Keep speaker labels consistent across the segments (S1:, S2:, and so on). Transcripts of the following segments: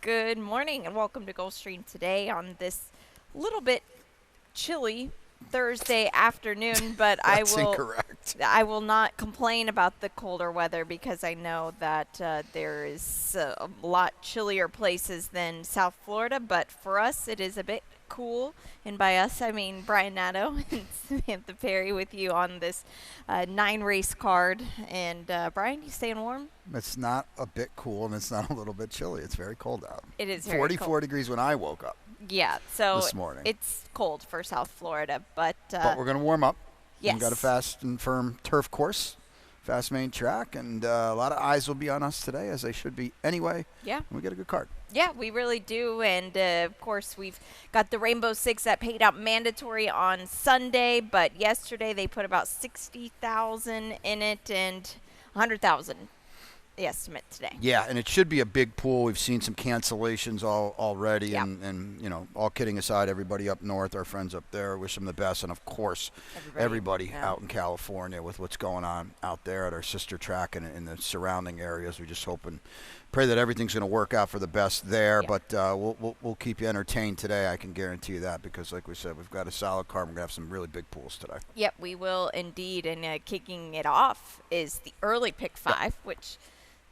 S1: Good morning and welcome to Gulfstream today on this little bit chilly Thursday afternoon, but
S2: That's incorrect.
S1: I will not complain about the colder weather because I know that there is a lot chillier places than South Florida, but for us it is a bit cool. And by us, I mean Brian Nato and Samantha Perry with you on this 9-race card. And Brian, you staying warm?
S2: It's not a bit cool and it's not a little bit chilly. It's very cold out.
S1: It is very
S2: 44
S1: cold.
S2: degrees when I woke up
S1: Yeah, so
S2: this morning.
S1: it's cold for South Florida, but
S2: But we're going to warm up.
S1: yes.
S2: We've got a fast and firm turf course, fast main track, and a lot of eyes will be on us today, as they should be anyway.
S1: Yeah.
S2: And we get a good card.
S1: Yeah, we really do. And of course, we've got the Rainbow Six that paid out mandatory on Sunday, but yesterday they put about 60,000 in it and 100,000 the estimate today.
S2: Yeah, and it should be a big pool. We've seen some cancellations already,
S1: Yeah.
S2: and all kidding aside, everybody up north, our friends up there, wish them the best, and of course, everybody
S1: yeah.
S2: out in California with what's going on out there at our sister track and in the surrounding areas. We just hope and pray that everything's going to work out for the best there.
S1: Yeah.
S2: But we'll keep you entertained today. I can guarantee you that because, like we said, we've got a solid card. We're going to have some really big pools today.
S1: Yep, we will indeed. And kicking it off is the early pick 5, which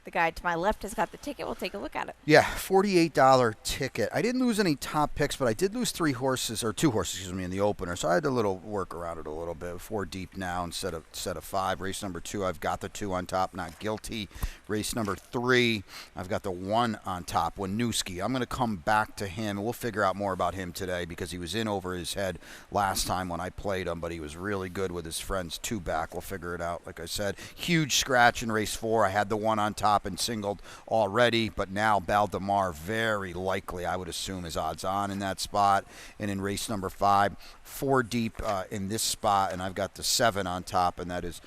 S1: the guy to my left has got the ticket. We'll take a look at it.
S2: Yeah, $48 ticket. I didn't lose any top picks, but I did lose two horses, in the opener. So I had to work around it a little bit. 4 deep now instead of 5. Race number 2, I've got the 2 on top, not guilty. Race number 3, I've got the 1 on top, Winooski. I'm going to come back to him, and we'll figure out more about him today because he was in over his head last time when I played him, but he was really good with his friend's 2 back. We'll figure it out. Like I said, huge scratch in race 4. I had the 1 on top and singled already, but now Baldemar very likely, I would assume, is odds on in that spot. And in race number 5, 4 deep in this spot, and I've got the 7 on top, and that is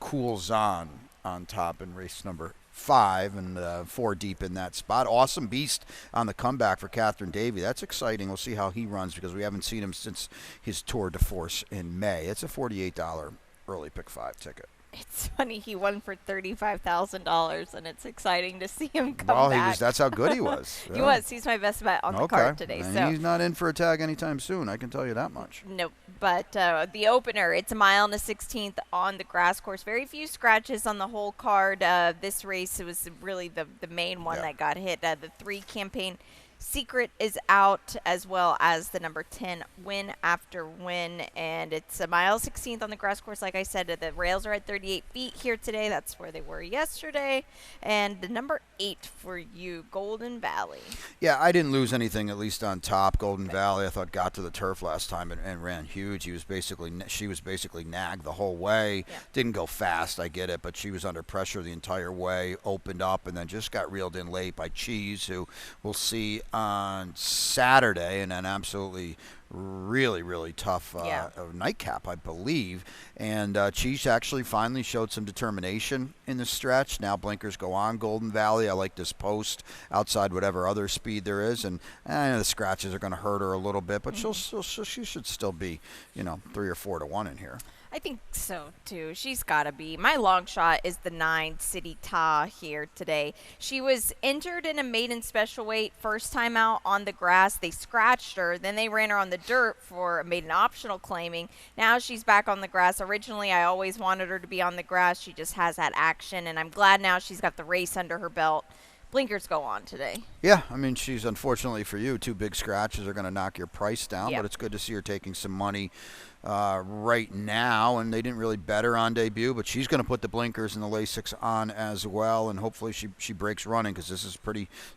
S2: Coolzon on top in race number 5 and 4 deep in that spot. Awesome Beast on the comeback for Catherine Davey. That's exciting. We'll see how he runs because we haven't seen him since his Tour de Force in May. It's a $48 early pick 5 ticket.
S1: It's funny, he won for $35,000, and it's exciting to see him come
S2: Well,
S1: back.
S2: that's how good he was.
S1: He was. He's my best bet on the card today.
S2: And
S1: so
S2: he's not in for a tag anytime soon, I can tell you that much.
S1: Nope. But the opener, it's a mile and a 16th on the grass course. Very few scratches on the whole card. This race, it was really the main one that got hit. The 3 Campaign Secret is out, as well as the number 10 Win After Win, and it's a mile 16th on the grass course. Like I said, the rails are at 38 feet here today. That's where they were yesterday. And the number 8 for you, Golden Valley.
S2: Yeah, I didn't lose anything, at least on top. Golden Valley, I thought, got to the turf last time and ran huge. She was basically nagged the whole way.
S1: Yeah.
S2: Didn't go fast, I get it, but she was under pressure the entire way. Opened up and then just got reeled in late by Cheese, who we'll see on Saturday, and an absolutely really tough nightcap, I believe. And Cheese actually finally showed some determination in the stretch. Now blinkers go on Golden Valley. I like this post outside whatever other speed there is, and I know the scratches are going to hurt her a little bit, but she should still be 3 or 4 to 1 in here.
S1: I think so, too. She's got to be. My long shot is the 9 City Ta here today. She was injured in a maiden special weight first time out on the grass. They scratched her. Then they ran her on the dirt for a maiden optional claiming. Now she's back on the grass. Originally, I always wanted her to be on the grass. She just has that action, and I'm glad now she's got the race under her belt. Blinkers go on today.
S2: Yeah, I mean, she's, unfortunately for you, 2 big scratches are going to knock your price down,
S1: Yep.
S2: but it's good to see her taking some money right now, and they didn't really bet her on debut, but she's going to put the blinkers and the Lasix on as well, and hopefully she breaks running because this is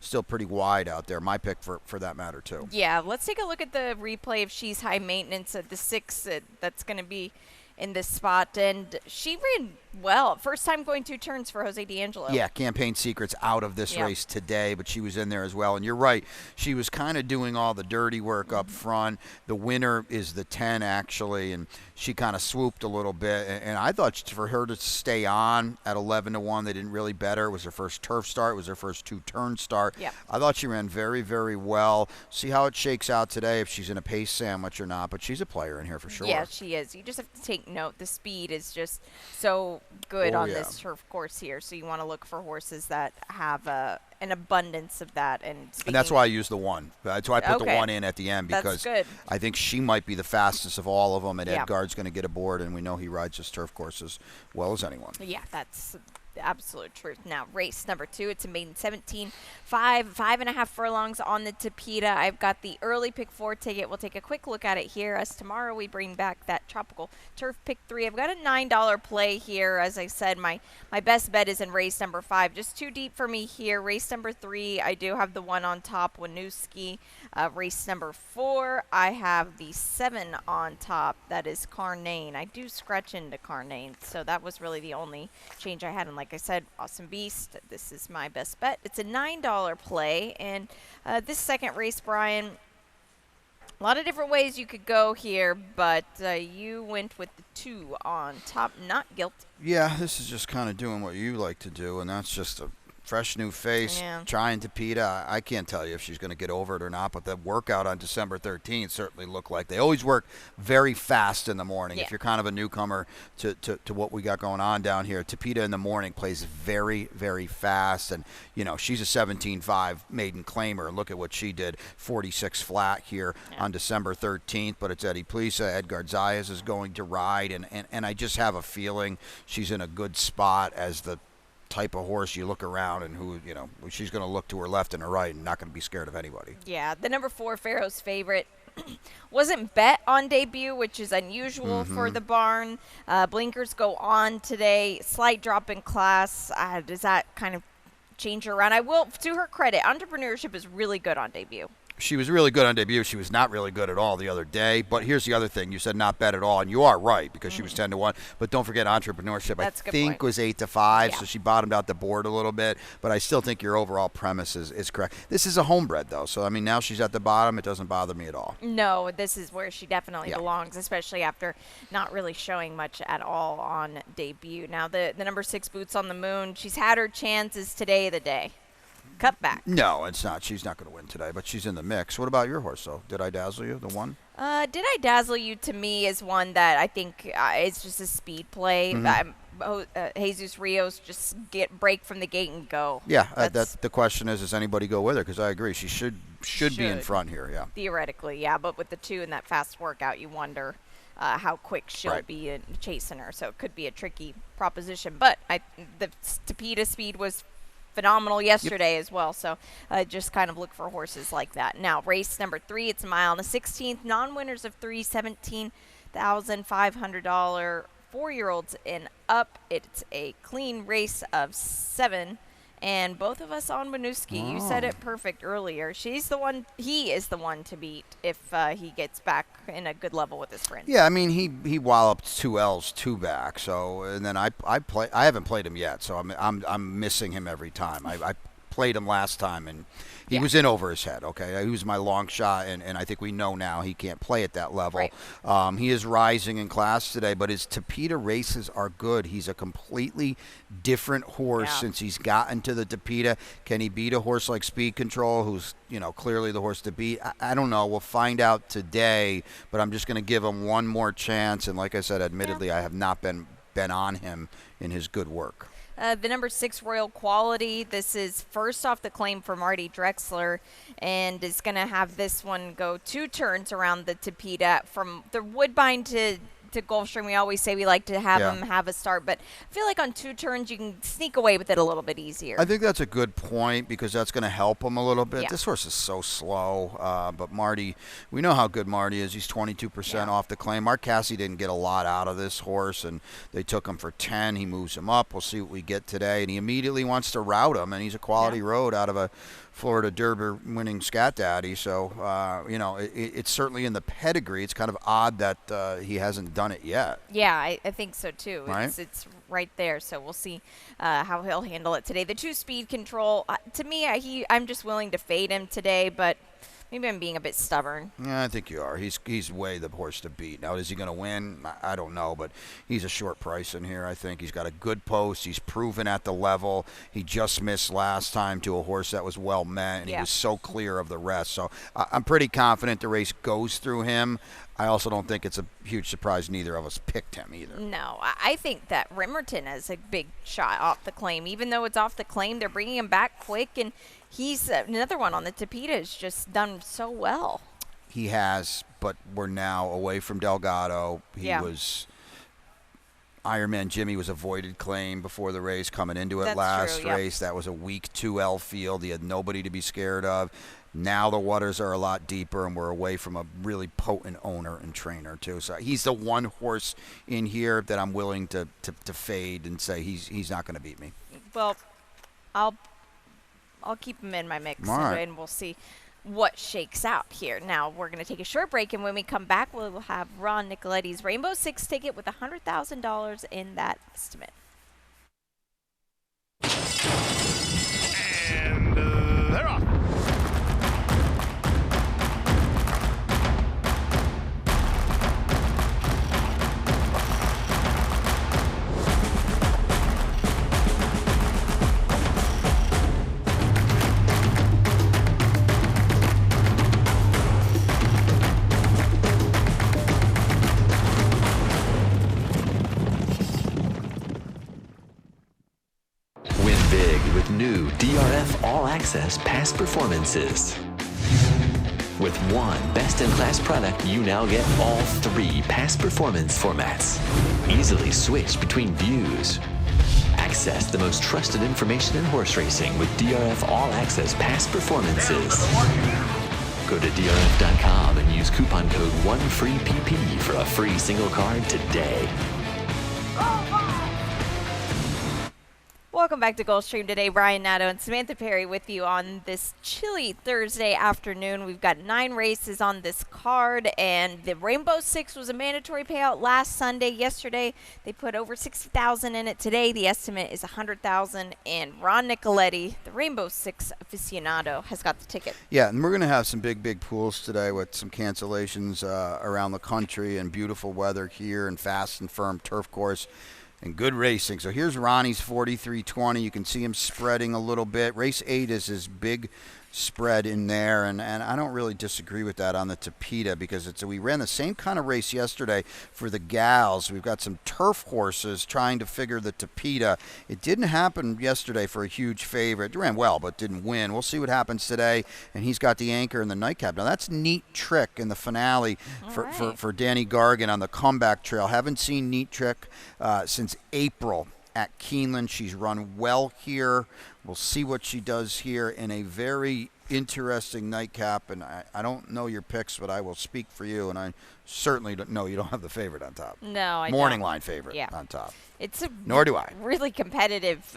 S2: still pretty wide out there. My pick for that matter, too.
S1: Yeah, let's take a look at the replay of She's High Maintenance at the 6 that's going to be in this spot, and she ran well. First time going 2 turns for Jose D'Angelo.
S2: Yeah, Campaign Secret's out of this race today, but she was in there as well. And you're right, she was kind of doing all the dirty work up front. The winner is the 10, actually, and she kind of swooped a little bit. And I thought for her to stay on at 11 to 1, they didn't really bet her. It was her first turf start. It was her first 2-turn start.
S1: Yeah.
S2: I thought she ran very, very well. See how it shakes out today, if she's in a pace sandwich or not. But she's a player in here for sure.
S1: Yeah, she is. You just have to take think note. The speed is just so good
S2: Oh,
S1: on
S2: yeah.
S1: this turf course here. So you want to look for horses that have an abundance of that. And
S2: And that's why I use the one. That's why I put the
S1: Okay.
S2: one in at the end,
S1: That's
S2: because
S1: good.
S2: I think she might be the fastest of all of them, and
S1: Yeah.
S2: Edgard's going to get aboard, and we know he rides his turf course as well as anyone.
S1: Yeah, that's the absolute truth. Now, race number 2, it's a maiden 17, 5.5 furlongs on the Tapeta. I've got the early pick 4 ticket. We'll take a quick look at it here as tomorrow we bring back that tropical turf pick 3. I've got a $9 play here. As I said, my best bet is in race number 5. Just too deep for me here. Race number 3, I do have the 1 on top, Winooski. Race number 4, I have the 7 on top. That is Carnane. I do scratch into Carnane, so that was really the only change I had. And like I said, Awesome Beast, this is my best bet. It's a $9 play. And this second race, Brian, a lot of different ways you could go here, but you went with the 2 on top, Not Guilty.
S2: Yeah, this is just kind of doing what you like to do, and that's just a fresh new face,
S1: Yeah.
S2: trying Tapeta. I can't tell you if she's going to get over it or not, but the workout on December 13th certainly looked like they always work very fast in the morning.
S1: Yeah.
S2: If you're kind of a newcomer to what we got going on down here, Tapeta in the morning plays very, very fast, and she's a 17.5 maiden claimer, and look at what she did, 46 flat here on December 13th. But it's Eddie Plisa, Edgar Zayas is going to ride, and I just have a feeling she's in a good spot as the type of horse you look around and who, she's going to look to her left and her right and not going to be scared of anybody.
S1: Yeah, the number 4, Pharaoh's Favorite, wasn't bet on debut, which is unusual for the barn. Blinkers go on today. Slight drop in class. Does that kind of change her around? I will, to her credit, Entrepreneurship is really good on debut.
S2: She was really good on debut. She was not really good at all the other day. But here's the other thing. You said not bet at all, and you are right because she was 10-1. But don't forget Entrepreneurship.
S1: That's a
S2: I
S1: good
S2: think
S1: point.
S2: was 8-5,
S1: Yeah.
S2: so she bottomed out the board a little bit. But I still think your overall premise is correct. This is a homebred, though. So, now she's at the bottom. It doesn't bother me at all.
S1: No, this is where she definitely
S2: Yeah.
S1: belongs, especially after not really showing much at all on debut. Now, the number 6, Boots on the Moon, she's had her chances. Today the day. Cut back.
S2: No, it's not. She's not going to win today, but she's in the mix. What about your horse, though? Did I dazzle you, the one?
S1: Did I Dazzle You, to me, is one that I think it's just a speed play. Jesus Rios just break from the gate and go.
S2: Yeah,
S1: That's
S2: the question is, does anybody go with her? Because I agree, she should be in
S1: Should.
S2: front here. Yeah.
S1: theoretically, yeah. But with the 2 in that fast workout, you wonder how quick she'll
S2: Right.
S1: be in chasing her. So it could be a tricky proposition. But the Tapeta speed was phenomenal yesterday as well. So just kind of look for horses like that. Now, race number 3, it's a mile and a 16th. Non-winners of 3, $17,500. 4-year-olds and up. It's a clean race of 7. And both of us on Winooski. You said it perfect earlier. He is the one to beat if he gets back in a good level with his friends.
S2: Yeah, he walloped 2 L's 2 back. So, and then I haven't played him yet, so I'm missing him every time. I played him last time, and he was in over his head. Okay, he was my long shot, and I think we know now he can't play at that level.
S1: Right.
S2: He is rising in class today, but his Tapeta races are good. He's a completely different horse since he's gotten to the Tapeta. Can he beat a horse like Speed Control, who's clearly the horse to beat? I don't know. We'll find out today, but I'm just going to give him one more chance. And like I said, admittedly, I have not been on him in his good work.
S1: The number 6, Royal Quality. This is first off the claim for Marty Drexler, and is going to have this one go 2 turns around the Tapeta from the Woodbine to Gulfstream. We always say we like to have him have a start, but I feel like on 2 turns you can sneak away with it a little bit easier.
S2: I think that's a good point because that's going to help him a little bit.
S1: Yeah.
S2: This horse is so slow, but Marty, we know how good Marty is. He's 22% off the claim. Mark Cassie didn't get a lot out of this horse, and they took him for 10. He moves him up. We'll see what we get today, and he immediately wants to route him, and he's a quality road out of a Florida Derby winning Scat Daddy. So, it's certainly in the pedigree. It's kind of odd that he hasn't done it yet.
S1: Yeah, I think so too.
S2: Right?
S1: It's right there, so we'll see how he'll handle it today. The 2, Speed Control, to me, I'm just willing to fade him today, but maybe I'm being a bit stubborn.
S2: Yeah, I think you are. He's way the horse to beat. Now, is he going to win? I don't know, but he's a short price in here, I think. He's got a good post. He's proven at the level. He just missed last time to a horse that was well met, and he was so clear of the rest. So I'm pretty confident the race goes through him. I also don't think it's a huge surprise neither of us picked him either.
S1: No, I think that Rimerton has a big shot off the claim. Even though it's off the claim, they're bringing him back quick, and he's another one on the Tapeta has just done so well.
S2: He has, but we're now away from Delgado. He was Ironman Jimmy was a voided claim before the race coming into it.
S1: That's
S2: last
S1: true, yep.
S2: race. That was a weak 2L field. He had nobody to be scared of. Now the waters are a lot deeper, and we're away from a really potent owner and trainer too. So he's the one horse in here that I'm willing to fade and say he's not going to beat me.
S1: Well, I'll keep him in my mix,
S2: All right.
S1: and we'll see what shakes out here. Now we're going to take a short break, and when we come back, we'll have Ron Nicoletti's Rainbow Six ticket with $100,000 in that estimate.
S3: And they're off.
S4: Win big with new DRF All Access Past Performances. With one best-in-class product, you now get all 3 past performance formats. Easily switch between views. Access the most trusted information in horse racing with DRF All Access Past Performances. Go to DRF.com and use coupon code ONEFREEPP for a free single card today.
S1: Welcome back to Gulfstream today. Brian Nadeau and Samantha Perry with you on this chilly Thursday afternoon. We've got 9 races on this card, and the Rainbow Six was a mandatory payout last Sunday. Yesterday, they put over $60,000 in it. Today, the estimate is $100,000, and Ron Nicoletti, the Rainbow Six aficionado, has got the ticket.
S2: Yeah, and we're going to have some big pools today with some cancellations around the country and beautiful weather here and fast and firm turf course. And good racing. So here's Ronnie's 43.20. You can see him spreading a little bit. Race 8 is his big spread in there, and I don't really disagree with that on the Tapeta because we ran the same kind of race yesterday for the gals. We've got some turf horses trying to figure the Tapeta. It didn't happen yesterday for a huge favorite. It ran well, but didn't win. We'll see what happens today, and he's got the anchor in the nightcap. Now that's Neat Trick in the finale for Danny Gargan on the comeback trail. Haven't seen Neat Trick since April at Keeneland. She's run well here. We'll see what she does here in a very interesting nightcap. And I don't know your picks, but I will speak for you. And I certainly don't know you don't have the favorite on top.
S1: No, I don't.
S2: Morning line favorite on top.
S1: It's a
S2: Nor do I.
S1: Really competitive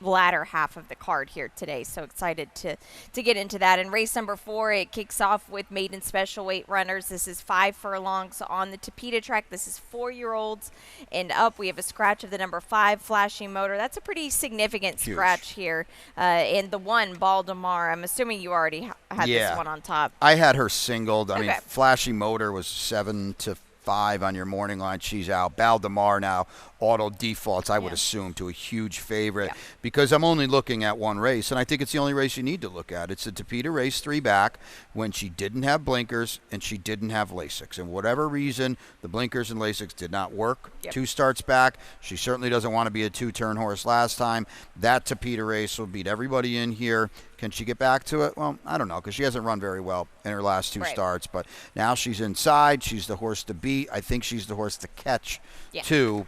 S1: latter half of the card here today. So excited to get into that. In race number 4, it kicks off with maiden special weight runners. This is 5 furlongs on the Tapeta track. This is 4-year-olds and up. We have a scratch of the number 5 Flashing Motor. That's a pretty significant scratch here. And the 1 Baldemar. I'm assuming you already had this one on top.
S2: I had her singled. I mean, Flashing Motor was 7-5 on your morning line. She's out. Baldemar now auto defaults, I would assume, to a huge favorite because I'm only looking at one race, and I think it's the only race you need to look at. It's the Tapeta race 3 back when she didn't have blinkers and she didn't have Lasix. And whatever reason, the blinkers and Lasix did not work. 2 starts back. She certainly doesn't want to be a 2-turn horse last time. That Tapeta race will beat everybody in here. Can she get back to it? Well, I don't know because she hasn't run very well in her last 2 starts. But now she's inside. She's the horse to beat. I think she's the horse to catch, too.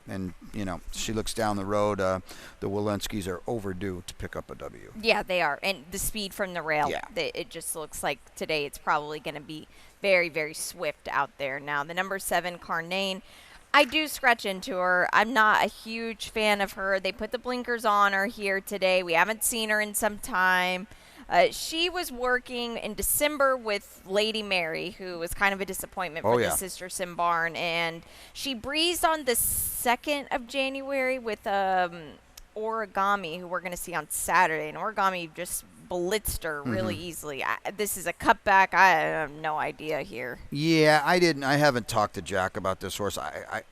S2: And, you know, she looks down the road. The Walensky's are overdue to pick up a W.
S1: Yeah, they are. And the speed from the rail, it just looks like today it's probably going to be very, very swift out there. Now, the number 7, Carnane, I do scratch into her. I'm not a huge fan of her. They put the blinkers on her here today. We haven't seen her in some time. She was working in December with Lady Mary, who was kind of a disappointment for the Sister Sim barn. And she breezed on the 2nd of January with Origami, who we're going to see on Saturday. And Origami just blitzed her really easily. This is a cutback. I have no idea here.
S2: Yeah, I haven't talked to Jack about this horse.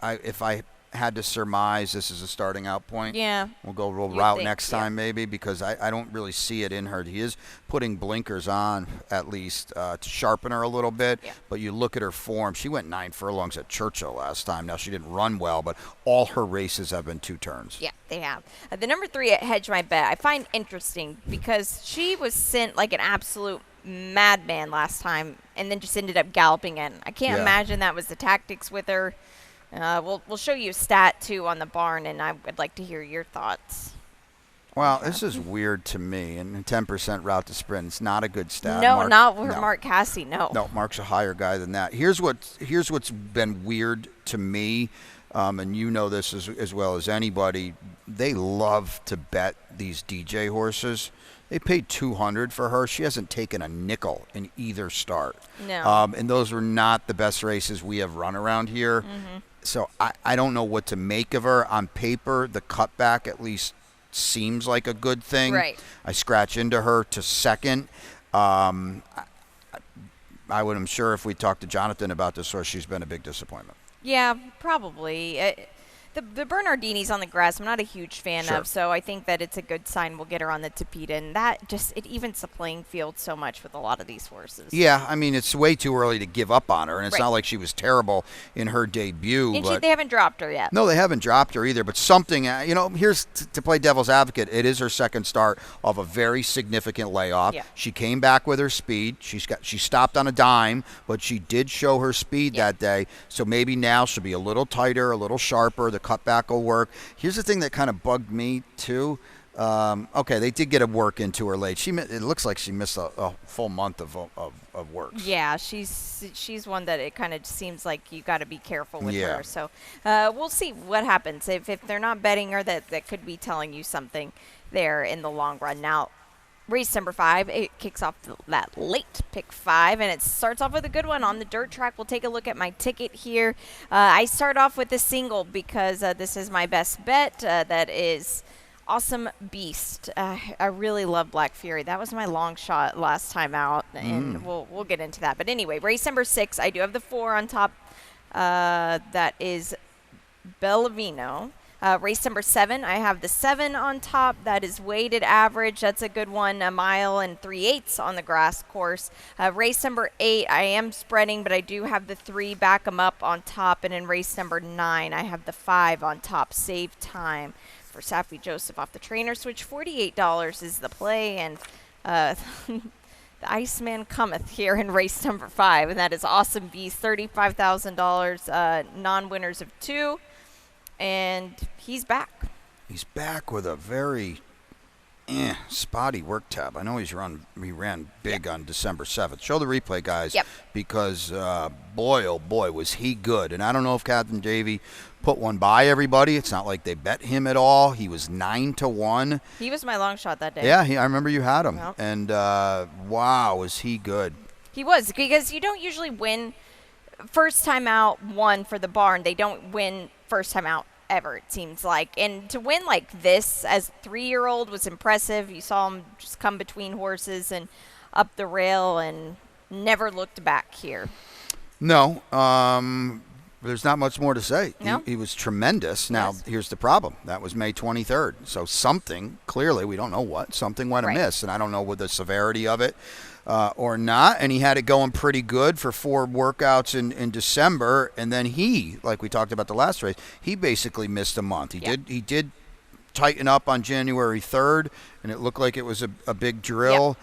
S2: If I had to surmise this is a starting out point.
S1: Yeah.
S2: We'll go roll
S1: You'd
S2: route
S1: think,
S2: next
S1: yeah.
S2: time maybe, because I don't really see it in her. He is putting blinkers on at least to sharpen her a little bit.
S1: Yeah.
S2: But you look at her form. She went 9 furlongs at Churchill last time. Now, she didn't run well, but all her races have been 2 turns.
S1: Yeah, they have. The number 3 at Hedge My Bet, I find interesting because she was sent like an absolute madman last time and then just ended up galloping in. I can't
S2: Yeah.
S1: imagine that was the tactics with her. We'll show you a stat, too, on the barn, and I would like to hear your thoughts.
S2: Well, this is weird to me. And 10% route to sprint, it's not a good stat.
S1: No,
S2: Mark,
S1: not for
S2: no.
S1: Mark Cassie, no.
S2: No, Mark's a higher guy than that. Here's what's been weird to me, and you know this as well as anybody. They love to bet these DJ horses. They paid $200 for her. She hasn't taken a nickel in either start.
S1: No.
S2: And those were not the best races we have run around here.
S1: Mm-hmm.
S2: So I don't know what to make of her. On paper, the cutback at least seems like a good thing.
S1: Right.
S2: I scratch into her to second. I'm sure if we talked to Jonathan about this horse, she's been a big disappointment.
S1: Yeah, probably. The Bernardini's on the grass, I'm not a huge fan
S2: Sure.
S1: of, so I think that it's a good sign we'll get her on the Tapeta, and that just, it evens the playing field so much with a lot of these horses.
S2: Yeah, I mean, it's way too early to give up on her, and it's
S1: Right.
S2: not like she was terrible in her debut.
S1: And
S2: but
S1: they haven't dropped her yet.
S2: no, they haven't dropped her either, but something, here's to play devil's advocate. It is her second start of a very significant layoff.
S1: Yeah.
S2: She came back with her speed. She stopped on a dime, but she did show her speed that day. So maybe now she'll be a little tighter, a little sharper. The cutback will work. Here's the thing that kind of bugged me, too. Okay, they did get a work into her late. It looks like she missed a full month of works.
S1: Yeah, she's one that it kind of seems like you got to be careful with
S2: Yeah.
S1: her. So we'll see what happens. If they're not betting her, that could be telling you something there in the long run. Now, race number 5, it kicks off that late pick 5, and it starts off with a good one on the dirt track. We'll take a look at my ticket here. I start off with a single because this is my best bet. That is Awesome Beast. I really love Black Fury. That was my long shot last time out, and we'll get into that. But anyway, race number 6, I do have the 4 on top. That is Bellavino. Race number 7, I have the 7 on top. That is weighted average. That's a good one, 1 mile and 3/8 on the grass course. Race number 8, I am spreading, but I do have the 3 back them up on top. And in race number 9, I have the 5 on top. Save time for Safi Joseph off the trainer switch. $48 is the play, and the Iceman cometh here in race number 5, and that is Awesome Beast. $35,000, non-winners of 2. And he's back.
S2: He's back with a very spotty work tab. I know he ran big on December 7th. Show the replay, guys, because boy, oh boy, was he good. And I don't know if Captain Davey put one by everybody. It's not like they bet him at all. He was 9-1.
S1: He was my long shot that day.
S2: Yeah, I remember you had him.
S1: Yep.
S2: And wow, was he good.
S1: He was, because you don't usually win first time out one for the barn. They don't win first time out ever, it seems like. And to win like this as a 3-year-old was impressive. You saw him just come between horses and up the rail and never looked back here.
S2: No, there's not much more to say.
S1: No?
S2: He was tremendous. Now,
S1: Yes.
S2: here's the problem. That was May 23rd. So something, clearly, we don't know what, something went
S1: Right.
S2: amiss. And I don't know what the severity of it or not. And he had it going pretty good for 4 workouts in December. And then he, like we talked about the last race, he basically missed a month. He did tighten up on January 3rd, and it looked like it was a big drill.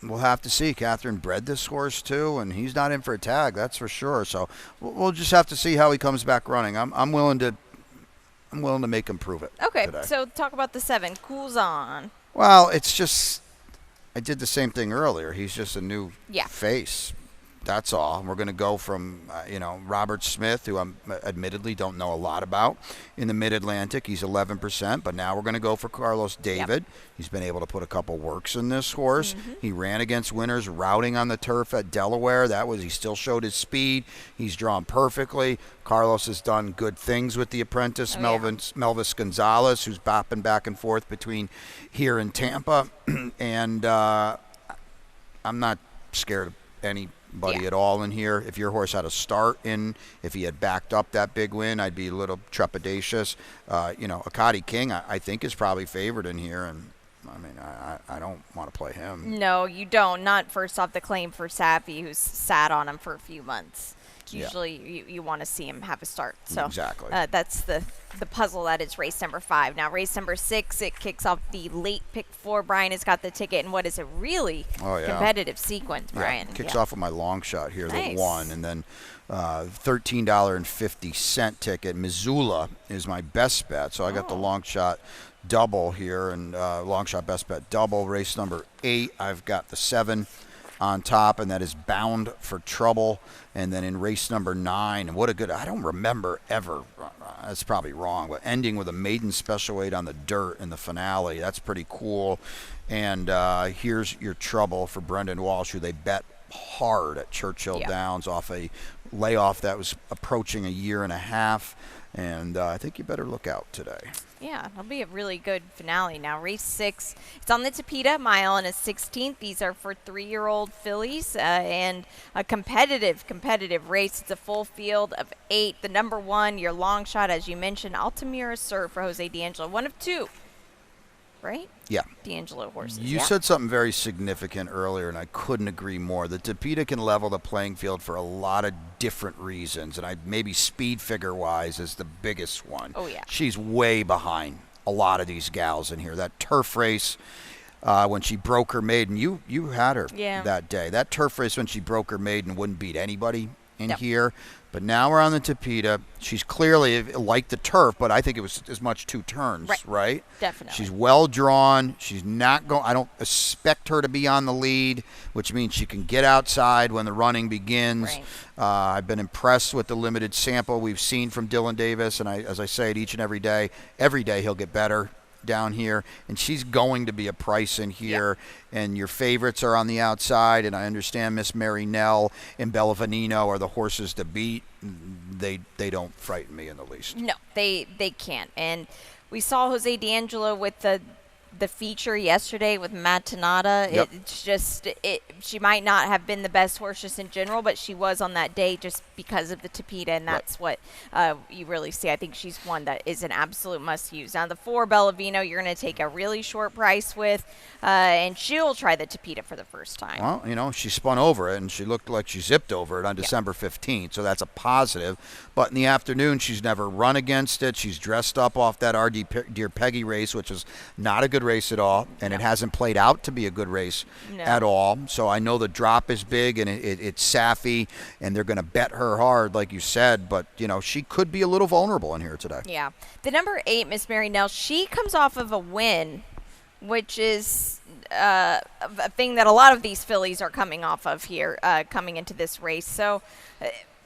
S2: We'll have to see. Catherine bred this horse too, and he's not in for a tag, that's for sure. So we'll just have to see how he comes back running. I'm willing to make him prove it.
S1: Okay,
S2: today.
S1: so talk about the 7. Coulson.
S2: Well, it's just I did the same thing earlier. He's just a new face. That's all. We're going to go from, Robert Smith, who I admittedly don't know a lot about, in the Mid-Atlantic. He's 11%, but now we're going to go for Carlos David. Yep. He's been able to put a couple works in this horse. Mm-hmm. He ran against winners, routing on the turf at Delaware. He still showed his speed. He's drawn perfectly. Carlos has done good things with the apprentice, Melvis Gonzalez, who's bopping back and forth between here and Tampa. And I'm not scared of any buddy
S1: Yeah.
S2: at all in here. If your horse had a start in, if he had backed up that big win, I'd be a little trepidatious. Akati King, I think, is probably favored in here, and I mean, I don't want to play him.
S1: No, you don't. Not first off the claim for Safi, who's sat on him for a few months. Usually you want to see him have a start. So
S2: Exactly.
S1: That's the puzzle that is race number 5. Now race number 6, it kicks off the late pick 4. Brian has got the ticket, and what is a really competitive sequence, Brian.
S2: Kicks off with my long shot here,
S1: Nice.
S2: the 1, and then $13.50 ticket. Missoula is my best bet, so I got the long shot double here, and long shot best bet double. Race number 8, I've got the 7 on top, and that is Bound for Trouble. And then in race number 9, and what a good, I don't remember ever, that's probably wrong, but ending with a maiden special weight on the dirt in the finale. That's pretty cool. And here's your trouble for Brendan Walsh, who they bet hard at Churchill Downs off a layoff that was approaching a year and a half. And I think you better look out today.
S1: Yeah, it'll be a really good finale. Now, race 6, it's on the Tapeta mile and a 16th. These are for 3-year-old fillies and a competitive race. It's a full field of 8. The number 1, your long shot, as you mentioned, Altamira Sur for Jose D'Angelo. 1 of 2, right?
S2: Yeah.
S1: D'Angelo horses.
S2: You said something very significant earlier, and I couldn't agree more. The Tapeta can level the playing field for a lot of different reasons, and maybe speed figure-wise is the biggest one.
S1: Oh, yeah.
S2: She's way behind a lot of these gals in here. That turf race, when she broke her maiden, you had her that day. That turf race when she broke her maiden wouldn't beat anybody in here. But now we're on the Tapeta. She's clearly like the turf, but I think it was as much 2 turns, right?
S1: Definitely.
S2: She's well drawn. She's not going. I don't expect her to be on the lead, which means she can get outside when the running begins.
S1: Right.
S2: I've been impressed with the limited sample we've seen from Dylan Davis, and as I say it each and every day he'll get better down here, and she's going to be a price in here. And your favorites are on the outside, and I understand Miss Mary Nell and Bella Veneno are the horses to beat. They don't frighten me in the least.
S1: No, they can't. And we saw Jose D'Angelo with the feature yesterday with Matt Tanada. It's just she might not have been the best horse just in general, but she was on that day just because of the Tapeta, and that's what you really see. I think she's one that is an absolute must-use. Now, the 4, Bellavino, you're going to take a really short price with, and she'll try the Tapeta for the first time.
S2: Well, she spun over it, and she looked like she zipped over it on December 15th, so that's a positive. But in the afternoon, she's never run against it. She's dressed up off that R.D. Dear Peggy race, which was not a good race at all, and it hasn't played out to be a good race at all. So I know the drop is big, and it's Safi, and they're going to bet her hard, like you said, but she could be a little vulnerable in here today.
S1: Yeah. The number 8, Miss Mary Nell, she comes off of a win, which is a thing that a lot of these fillies are coming off of here, coming into this race. So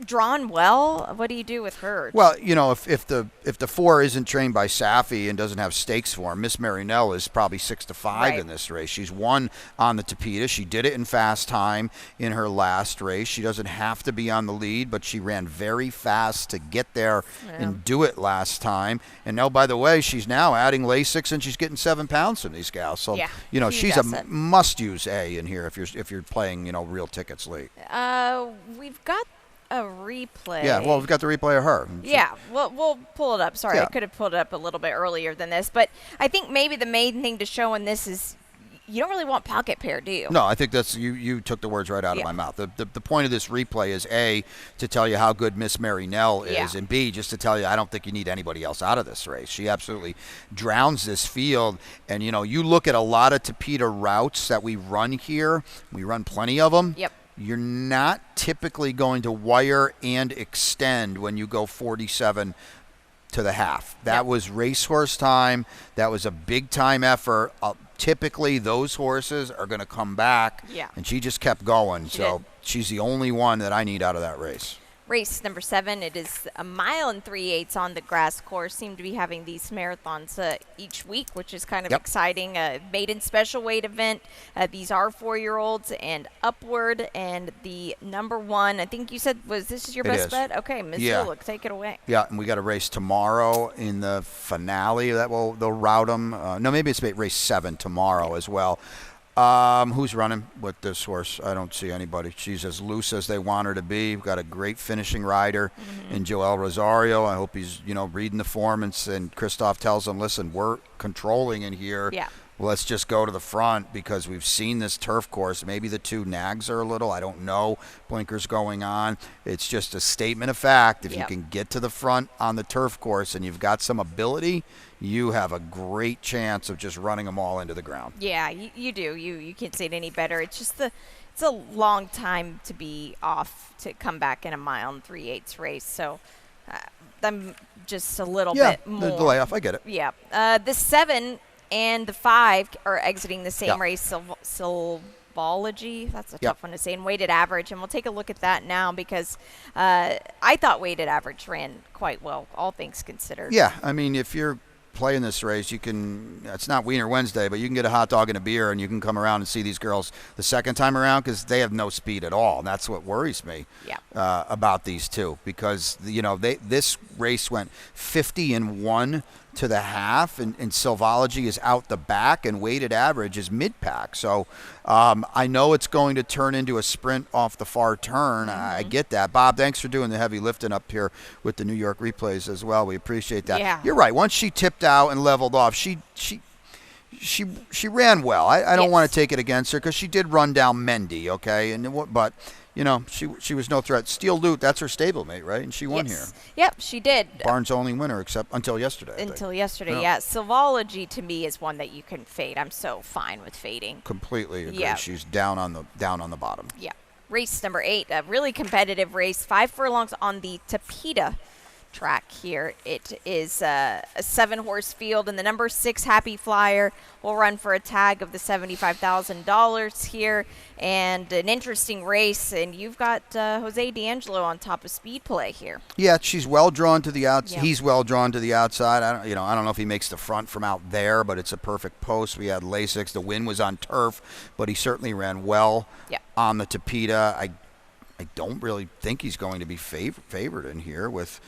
S1: drawn well. What do you do with her?
S2: Well, if the 4 isn't trained by Safi and doesn't have stakes for him, Miss Marinelle is probably 6-5 in this race. She's won on the Tapeta. She did it in fast time in her last race. She doesn't have to be on the lead, but she ran very fast to get there and do it last time. And now, by the way, she's now adding Lasix, and she's getting 7 pounds from these gals. So she's a must-use A in here if you're playing real tickets late.
S1: We've got a replay.
S2: Yeah, well, we've got the replay of her.
S1: Yeah, we'll pull it up. Sorry, I could have pulled it up a little bit earlier than this. But I think maybe the main thing to show in this is you don't really want pocket pair, do you?
S2: No, I think that's you took the words right out of my mouth. The point of this replay is A, to tell you how good Miss Mary Nell is, and B, just to tell you I don't think you need anybody else out of this race. She absolutely drowns this field. And, you look at a lot of Tapeta routes that we run here. We run plenty of them.
S1: Yep.
S2: You're not typically going to wire and extend when you go 47 to the half. That was racehorse time. That was a big time effort. Typically, those horses are going to come back.
S1: Yeah.
S2: And she just kept going. She's the only one that I need out of that race.
S1: Race number 7, it is a 1 3/8 on the grass course. Seem to be having these marathons each week, which is kind of exciting. Maiden special weight event. These are 4-year-olds and upward. And the number 1, I think you said, this is your best bet? Okay, Missoula, take it away.
S2: Yeah, and we got a race tomorrow in the finale. They'll route them. No, maybe it's race 7 tomorrow as well. Who's running with this horse? I don't see anybody. She's as loose as they want her to be. We've got a great finishing rider in Joel Rosario. I hope he's, reading the form, and Christoph tells him, listen, we're controlling in here.
S1: Yeah.
S2: Let's just go to the front because we've seen this turf course. Maybe the two nags are a little. I don't know. Blinkers going on. It's just a statement of fact. If you can get to the front on the turf course and you've got some ability, you have a great chance of just running them all into the ground.
S1: Yeah, you do. You can't say it any better. It's just it's a long time to be off to come back in a mile and 3/8 race. So I'm just a little bit more.
S2: The layoff. I get it.
S1: Yeah. The 7 and the 5 are exiting the same race. Silvology, that's a tough one to say, and weighted average. And we'll take a look at that now because I thought weighted average ran quite well, all things considered.
S2: Yeah, I mean, if you're playing this race, it's not Wiener Wednesday, but you can get a hot dog and a beer and you can come around and see these girls the second time around because they have no speed at all. And that's what worries me about these two because, this race went 50-1 to the half, and Silvology is out the back, and weighted average is mid-pack. So I know it's going to turn into a sprint off the far turn. I get that. Bob, thanks for doing the heavy lifting up here with the New York replays as well. We appreciate that.
S1: Yeah.
S2: You're right. Once she tipped out and leveled off, she ran well. I don't want to take it against her because she did run down Mendy, okay? But she was no threat. Steel Loot, that's her stablemate, right? And she won here.
S1: Yep, she did.
S2: Barnes' only winner except until yesterday.
S1: Yeah. Silvology to me is one that you can fade. I'm so fine with fading.
S2: Completely agree.
S1: Yeah.
S2: She's down on the bottom.
S1: Yeah. Race number 8, a really competitive race. 5 furlongs on the Tapeta track here. It is a 7-horse field, and the number 6 Happy Flyer will run for a tag of the $75,000 here, and an interesting race. And you've got Jose D'Angelo on top of speed play here.
S2: Yeah, she's well drawn to the outside. Yep. He's well drawn to the outside. I don't know if he makes the front from out there, but it's a perfect post. We had Lasix. The win was on turf, but he certainly ran well on the Tapeta. I don't really think he's going to be favored in here with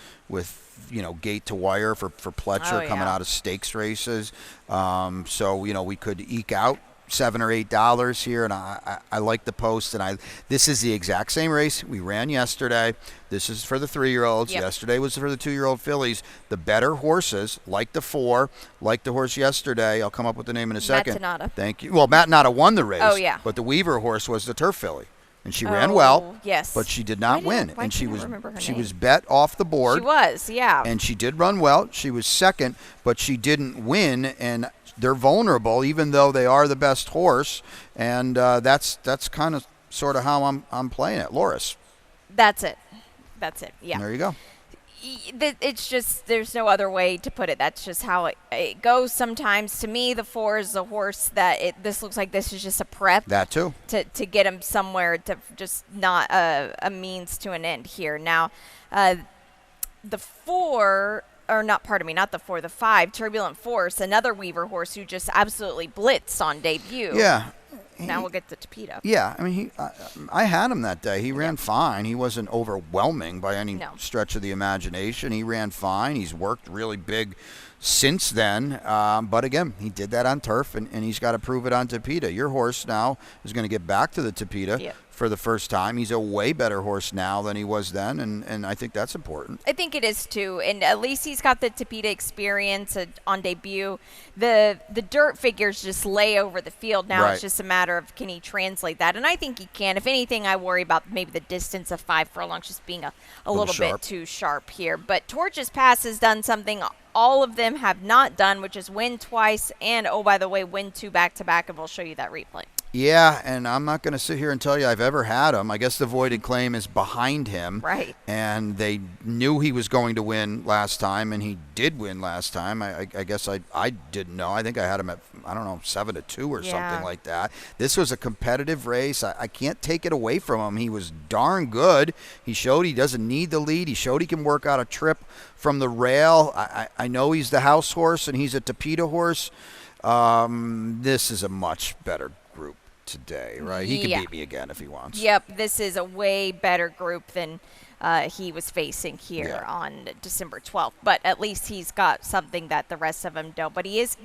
S2: gate to wire for Pletcher coming out of stakes races. So we could eke out $7 or $8 here, and I like the post. And this is the exact same race we ran yesterday. This is for the 3-year-olds.
S1: Yep.
S2: Yesterday was for the 2-year-old fillies. The better horses, like the 4, like the horse yesterday. I'll come up with the name in a second.
S1: Mattanata.
S2: Thank you. Well, Mattanata won the race.
S1: Oh, yeah.
S2: But the Weaver horse was the turf filly. And she ran well,
S1: yes,
S2: but she did not win. And she was
S1: name?
S2: bet off the board.
S1: She was, yeah.
S2: And she did run well. She was second, but she didn't win. And they're vulnerable, even though they are the best horse. And that's kind of sort of how I'm playing it. Loris.
S1: That's it. Yeah.
S2: There you go.
S1: It's just, there's no other way to put it. That's just how it goes sometimes. To me, the 4 is a horse that this looks like this is just a prep.
S2: That too.
S1: To get him somewhere, to just not a means to an end here. Now, the 4, or not, pardon me, not the 4, the 5, Turbulent Force, another Weaver horse who just absolutely blitzed on debut.
S2: Yeah.
S1: Now we'll get the Tapeta.
S2: Yeah, I mean, I had him that day. He ran fine. He wasn't overwhelming by any stretch of the imagination. He ran fine. He's worked really big since then. But again, he did that on turf, and he's got to prove it on Tapeta. Your horse now is going to get back to the Tapeta for the first time. He's a way better horse now than he was then, and I think that's important.
S1: I think it is too, and at least he's got the Tapeta experience on debut. The dirt figures just lay over the field now. It's just a matter of, can he translate that? And I think he can. If anything, I worry about maybe the distance of 5 furlongs just being a little bit too sharp here. But Torches Pass has done something all of them have not done, which is win twice and, oh, by the way, win 2 back-to-back, and we'll show you that replay.
S2: Yeah, and I'm not going to sit here and tell you I've ever had him. I guess the voided claim is behind him.
S1: Right.
S2: And they knew he was going to win last time, and he did win last time. I guess I didn't know. I think I had him at, 7-2 or something like that. This was a competitive race. I can't take it away from him. He was darn good. He showed he doesn't need the lead. He showed he can work out a trip from the rail. I know he's the house horse, and he's a Tapeta horse. This is a much better group today, right? He can beat me again if he wants.
S1: Yep, this is a way better group than he was facing here on December 12th. But at least he's got something that the rest of them don't. But he is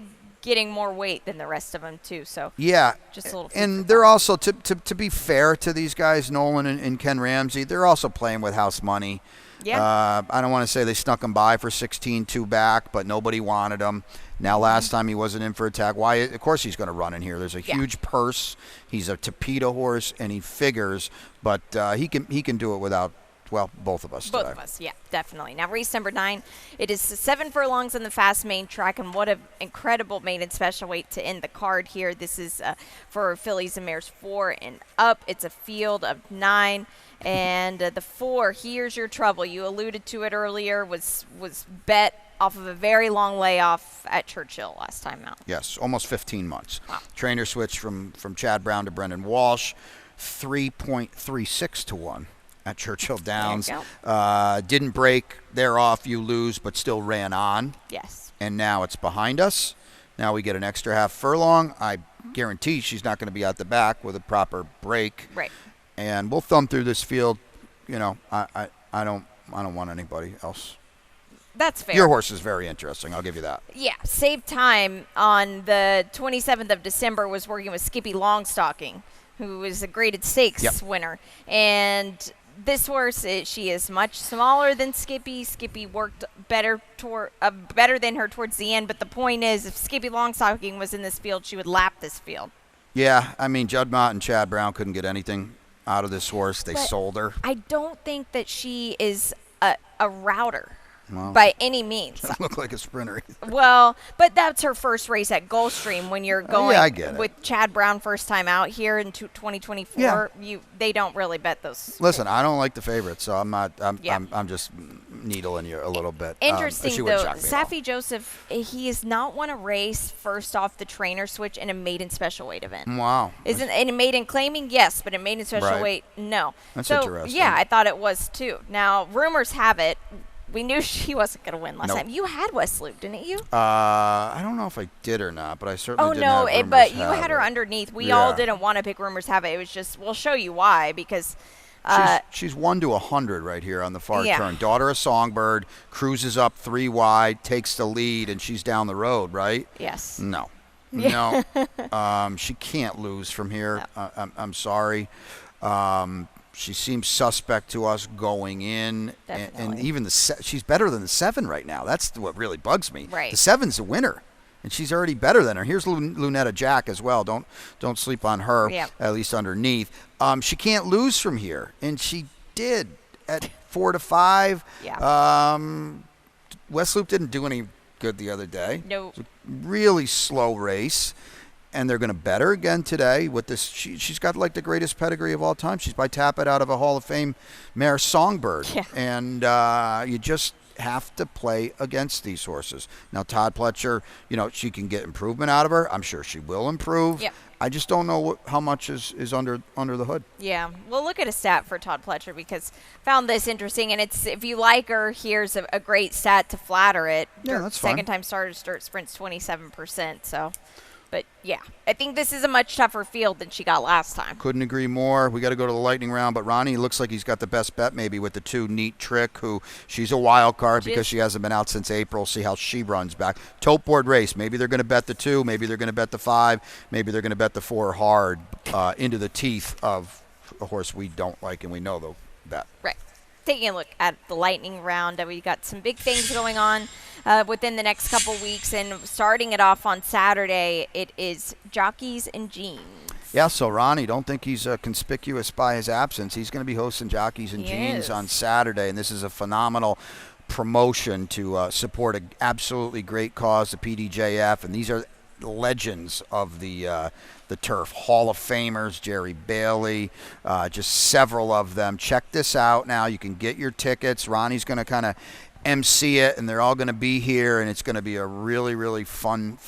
S1: getting more weight than the rest of them too. So
S2: Yeah,
S1: just a little.
S2: and they're also to be fair to these guys, Nolan and Ken Ramsey. They're also playing with house money.
S1: Yeah.
S2: I don't want to say they snuck him by for 16-2 back, but nobody wanted him. Now, last time he wasn't in for a tag. Why? Of course he's going to run in here. There's a huge purse. He's a Tapeta horse, and he figures, but he can do it without. Well, both of us.
S1: Both of us, yeah, definitely. Now, race number 9, it is 7 furlongs on the fast main track, and what an incredible maiden special weight to end the card here. This is for fillies and mares 4 and up. It's a field of 9, and the 4, Here's Your Trouble. You alluded to it earlier, was bet off of a very long layoff at Churchill last time out.
S2: Yes, almost 15 months.
S1: Wow.
S2: Trainer switch from Chad Brown to Brendan Walsh, 3.36 to 1. At Churchill Downs. Didn't break. They're off. You lose, but still ran on.
S1: Yes.
S2: And now it's behind us. Now we get an extra half furlong. I guarantee she's not going to be out the back with a proper break.
S1: Right.
S2: And we'll thumb through this field. You know, I don't want anybody else.
S1: That's fair.
S2: Your horse is very interesting. I'll give you that.
S1: Yeah. Save Time on the 27th of December was working with Skippy Longstocking, who is a graded stakes winner. And this horse, she is much smaller than Skippy. Skippy worked better than her towards the end. But the point is, if Skippy Longstocking was in this field, she would lap this field.
S2: Yeah, I mean, Judd Mott and Chad Brown couldn't get anything out of this horse. They sold her.
S1: I don't think that she is a router.
S2: Well,
S1: by any means.
S2: Doesn't look like a sprinter either.
S1: Well, but that's her first race at Gulfstream when you're going
S2: I get it.
S1: with Chad Brown first time out here in 2024.
S2: Yeah.
S1: They don't really bet those.
S2: Listen, I don't like the favorites, so I'm not. I'm just needling you a little bit.
S1: Interesting
S2: she wouldn't
S1: though,
S2: shock me at all.
S1: Safi Joseph, he has not won a race first off the trainer switch in a maiden special weight event.
S2: Wow.
S1: Isn't in a maiden claiming? Yes, but in maiden special
S2: Right.
S1: weight, no.
S2: That's
S1: so,
S2: interesting.
S1: Yeah, I thought it was too. Now, rumors have it. We knew she wasn't going to win last
S2: Nope.
S1: time. You had West Loop, didn't you?
S2: I don't know if I did or not, but I certainly didn't have Rumors
S1: but you
S2: Have
S1: had her
S2: It.
S1: underneath. We all
S2: Yeah.
S1: didn't want to pick Rumors Have It. It was just, we'll show you why, because
S2: She's 1 to 100 right here on the far
S1: Yeah.
S2: turn. Daughter of Songbird cruises up 3 wide, takes the lead, and she's down the road, right?
S1: yes.
S2: No. She can't lose from here. I'm sorry. She seems suspect to us going in, and
S1: Definitely.
S2: even she's better than the 7 right now. That's what really bugs me.
S1: Right.
S2: The 7's the winner, and she's already better than her. Here's Lunetta Jack as well. Don't sleep on her.
S1: Yep.
S2: At least underneath. She can't lose from here, and she did at 4 to 5.
S1: Yeah.
S2: West Loop didn't do any good the other day.
S1: No.
S2: It was a really slow race. And they're going to bet her again today with this. She's got like the greatest pedigree of all time. She's by Tappet out of a Hall of Fame mare, Songbird.
S1: Yeah.
S2: And you just have to play against these horses. Now, Todd Pletcher, she can get improvement out of her. I'm sure she will improve.
S1: Yep.
S2: I just don't know how much is under the hood.
S1: Yeah. We'll look at a stat for Todd Pletcher because found this interesting. And it's if you like her, here's a great stat to flatter it.
S2: Yeah, that's fine.
S1: Second time starters, dirt sprints 27%. So. But, yeah, I think this is a much tougher field than she got last time.
S2: Couldn't agree more. We got to go to the lightning round, but Ronnie looks like he's got the best bet maybe with the 2 Neat Trick, who she's a wild card because she hasn't been out since April. See how she runs back. Tote board race. Maybe they're going to bet the 2. Maybe they're going to bet the 5. Maybe they're going to bet the 4 hard into the teeth of a horse we don't like and we know they'll bet.
S1: Right. Taking a look at the lightning round, we got some big things going on within the next couple weeks, and starting it off on Saturday, it is Jockeys and Jeans.
S2: Yeah, so Ronnie, don't think he's conspicuous by his absence. He's going to be hosting Jockeys and Jeans on Saturday, and this is a phenomenal promotion to support an absolutely great cause, the PDJF, and these are legends of the turf. Hall of Famers, Jerry Bailey, just several of them. Check this out now. You can get your tickets. Ronnie's going to kind of MC it, and they're all going to be here, and it's going to be a really, really fun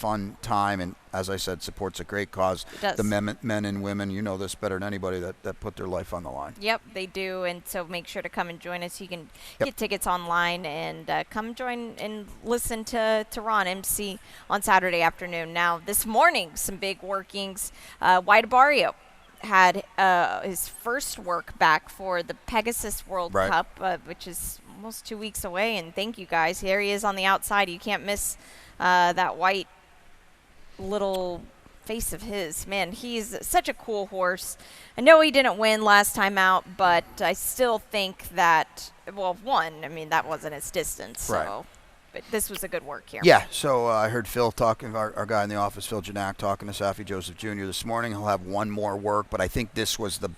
S2: time. And as I said, supports a great cause.
S1: It does.
S2: The men and women, you know this better than anybody, that put their life on the line.
S1: Yep, they do, and so make sure to come and join us. You can get tickets online and come join and listen to Ron MC on Saturday afternoon. Now, this morning, some big workings. White Barrio had his first work back for the Pegasus World Cup, which is almost 2 weeks away, and thank you guys. Here he is on the outside. You can't miss that white little face of his. Man, he's such a cool horse. I know he didn't win last time out, but I still think that, well, one, I mean, that wasn't his distance. So.
S2: Right.
S1: But this was a good work here.
S2: Yeah, so I heard Phil talking, our guy in the office, Phil Janak, talking to Safi Joseph Jr. this morning. He'll have one more work, but I think this was the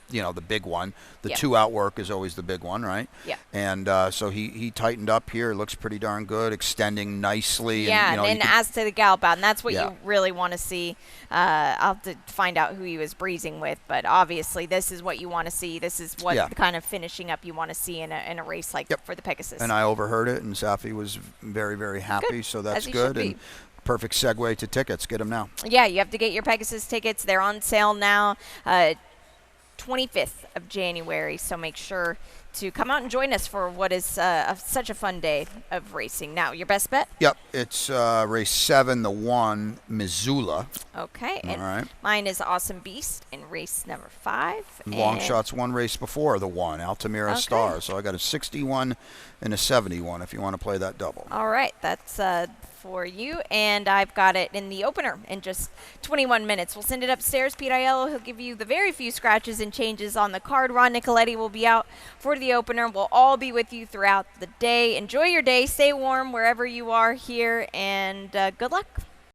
S2: big one. The 2-out work is always the big one, right?
S1: Yeah.
S2: And so he tightened up here. It looks pretty darn good, extending nicely.
S1: Yeah, and as to the gallop out, and that's what
S2: Yeah.
S1: you really want to see. I'll have to find out who he was breezing with, but obviously this is what you want to see. This is what the kind of finishing up you want to see in a race like for the Pegasus.
S2: And I overheard it, and Safi was very, very happy,
S1: Good.
S2: so that's
S1: As he
S2: good.
S1: should be.
S2: And perfect segue to tickets. Get them now.
S1: Yeah, you have to get your Pegasus tickets. They're on sale now, 25th of January, so make sure to come out and join us for what is such a fun day of racing. Now, your best bet?
S2: Yep, it's race 7, the 1, Missoula.
S1: Okay,
S2: All
S1: and
S2: right.
S1: mine is Awesome Beast in race number 5.
S2: Long
S1: and
S2: shots, one race before the 1, Altamira
S1: Okay.
S2: Star. So I got a 61 and a 71 if you want to play that double.
S1: All right, that's for you, and I've got it in the opener in just 21 minutes. We'll send it upstairs. Pete Aiello, he'll give you the very few scratches and changes on the card. Ron Nicoletti will be out for the opener. We'll all be with you throughout the day. Enjoy your day. Stay warm wherever you are here, and good luck.